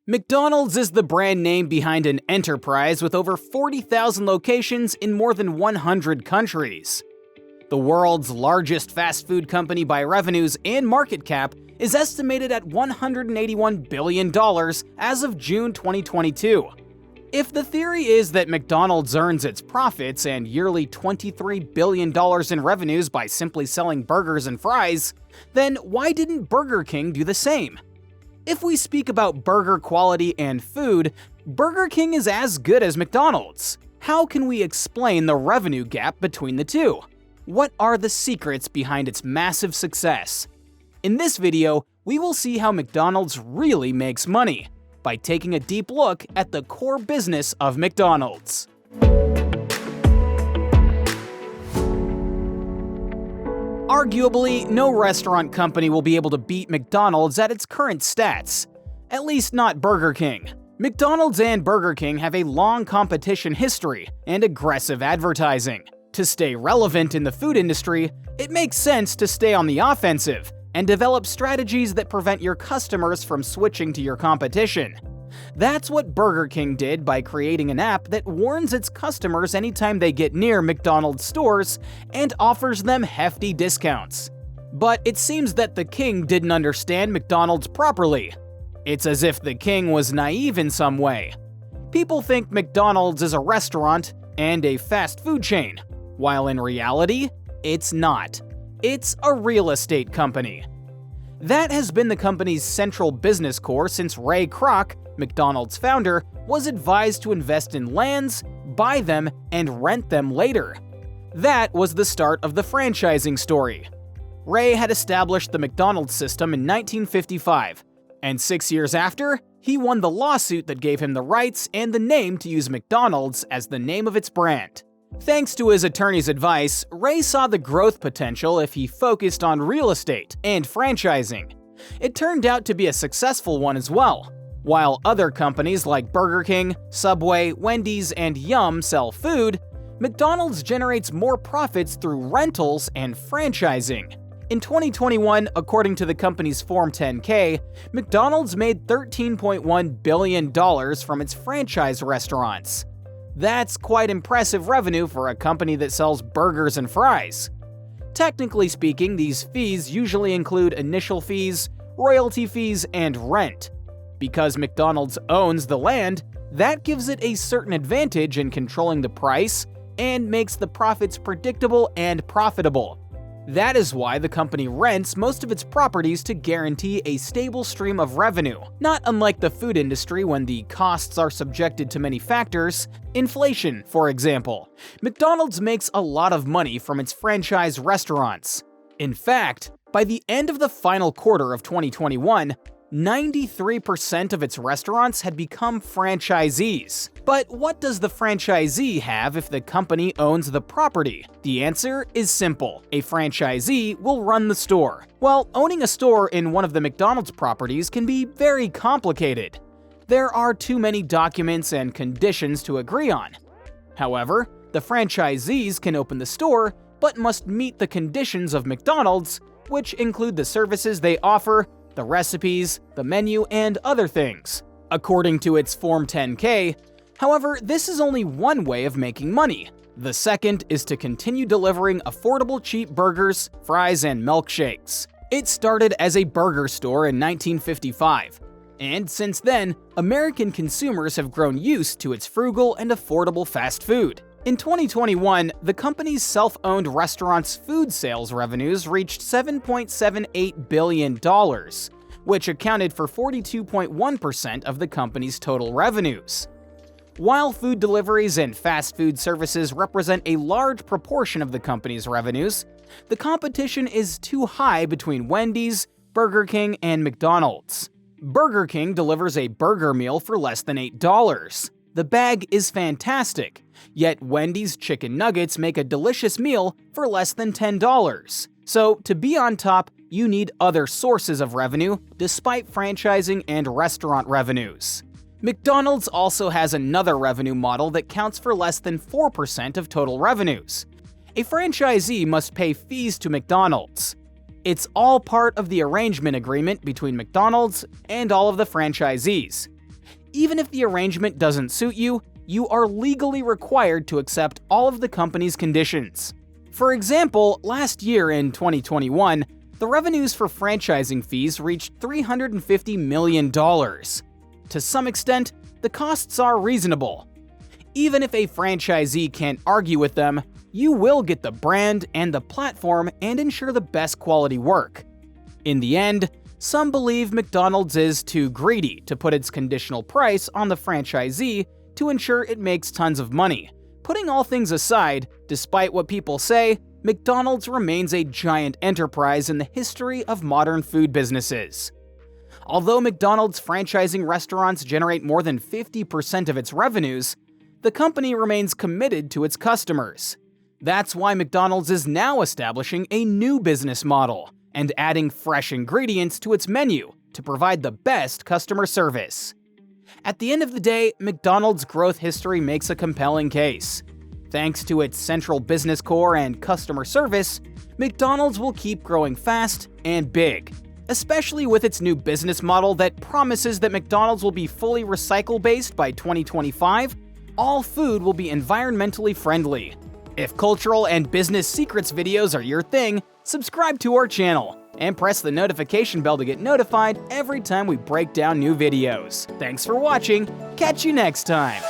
McDonald's is the brand name behind an enterprise with over 40,000 locations in more than 100 countries. The world's largest fast food company by revenues and market cap is estimated at $181 billion as of June 2022. If the theory is that McDonald's earns its profits and yearly $23 billion in revenues by simply selling burgers and fries, then why didn't Burger King do the same? If we speak about burger quality and food, Burger King is as good as McDonald's. How can we explain the revenue gap between the two? What are the secrets behind its massive success? In this video, we will see how McDonald's really makes money by taking a deep look at the core business of McDonald's. Arguably, no restaurant company will be able to beat McDonald's at its current stats. At least not Burger King. McDonald's and Burger King have a long competition history and aggressive advertising. To stay relevant in the food industry, it makes sense to stay on the offensive and develop strategies that prevent your customers from switching to your competition. That's what Burger King did by creating an app that warns its customers anytime they get near McDonald's stores and offers them hefty discounts. But it seems that the King didn't understand McDonald's properly. It's as if the King was naive in some way. People think McDonald's is a restaurant and a fast food chain, while in reality, it's not. It's a real estate company. That has been the company's central business core since Ray Kroc, McDonald's founder, was advised to invest in lands, buy them, and rent them later. That was the start of the franchising story. Ray had established the McDonald's system in 1955, and 6 years after, he won the lawsuit that gave him the rights and the name to use McDonald's as the name of its brand. Thanks to his attorney's advice, Ray saw the growth potential if he focused on real estate and franchising. It turned out to be a successful one as well. While other companies like Burger King, Subway, Wendy's, and Yum sell food, McDonald's generates more profits through rentals and franchising. In 2021, according to the company's Form 10-K, McDonald's made $13.1 billion from its franchise restaurants. That's quite impressive revenue for a company that sells burgers and fries. Technically speaking, these fees usually include initial fees, royalty fees, and rent. Because McDonald's owns the land, that gives it a certain advantage in controlling the price and makes the profits predictable and profitable. That is why the company rents most of its properties to guarantee a stable stream of revenue, not unlike the food industry when the costs are subjected to many factors. Inflation, for example. McDonald's makes a lot of money from its franchise restaurants. In fact, by the end of the final quarter of 2021, 93% of its restaurants had become franchisees. But what does the franchisee have if the company owns the property? The answer is simple. A franchisee will run the store. Well, owning a store in one of the McDonald's properties can be very complicated. There are too many documents and conditions to agree on. However, the franchisees can open the store, but must meet the conditions of McDonald's, which include the services they offer, the recipes, the menu, and other things. According to its Form 10-K, however, this is only one way of making money. The second is to continue delivering affordable cheap burgers, fries, and milkshakes. It started as a burger store in 1955, and since then, American consumers have grown used to its frugal and affordable fast food. In 2021, the company's self-owned restaurants' food sales revenues reached $7.78 billion, which accounted for 42.1% of the company's total revenues. While food deliveries and fast food services represent a large proportion of the company's revenues, the competition is too high between Wendy's, Burger King, and McDonald's. Burger King delivers a burger meal for less than $8. The bag is fantastic, yet Wendy's chicken nuggets make a delicious meal for less than $10. So, to be on top, you need other sources of revenue, despite franchising and restaurant revenues. McDonald's also has another revenue model that counts for less than 4% of total revenues. A franchisee must pay fees to McDonald's. It's all part of the arrangement agreement between McDonald's and all of the franchisees. Even if the arrangement doesn't suit you, you are legally required to accept all of the company's conditions. For example, last year in 2021, the revenues for franchising fees reached $350 million. To some extent, the costs are reasonable. Even if a franchisee can't argue with them, you will get the brand and the platform and ensure the best quality work. In the end, some believe McDonald's is too greedy to put its conditional price on the franchisee to ensure it makes tons of money. Putting all things aside, despite what people say, McDonald's remains a giant enterprise in the history of modern food businesses. Although McDonald's franchising restaurants generate more than 50% of its revenues, the company remains committed to its customers. That's why McDonald's is now establishing a new business model and adding fresh ingredients to its menu to provide the best customer service. At the end of the day, McDonald's growth history makes a compelling case. Thanks to its central business core and customer service, McDonald's will keep growing fast and big, especially with its new business model that promises that McDonald's will be fully recycle-based by 2025. All food will be environmentally friendly. If cultural and business secrets videos are your thing, subscribe to our channel and press the notification bell to get notified every time we break down new videos. Thanks for watching. Catch you next time.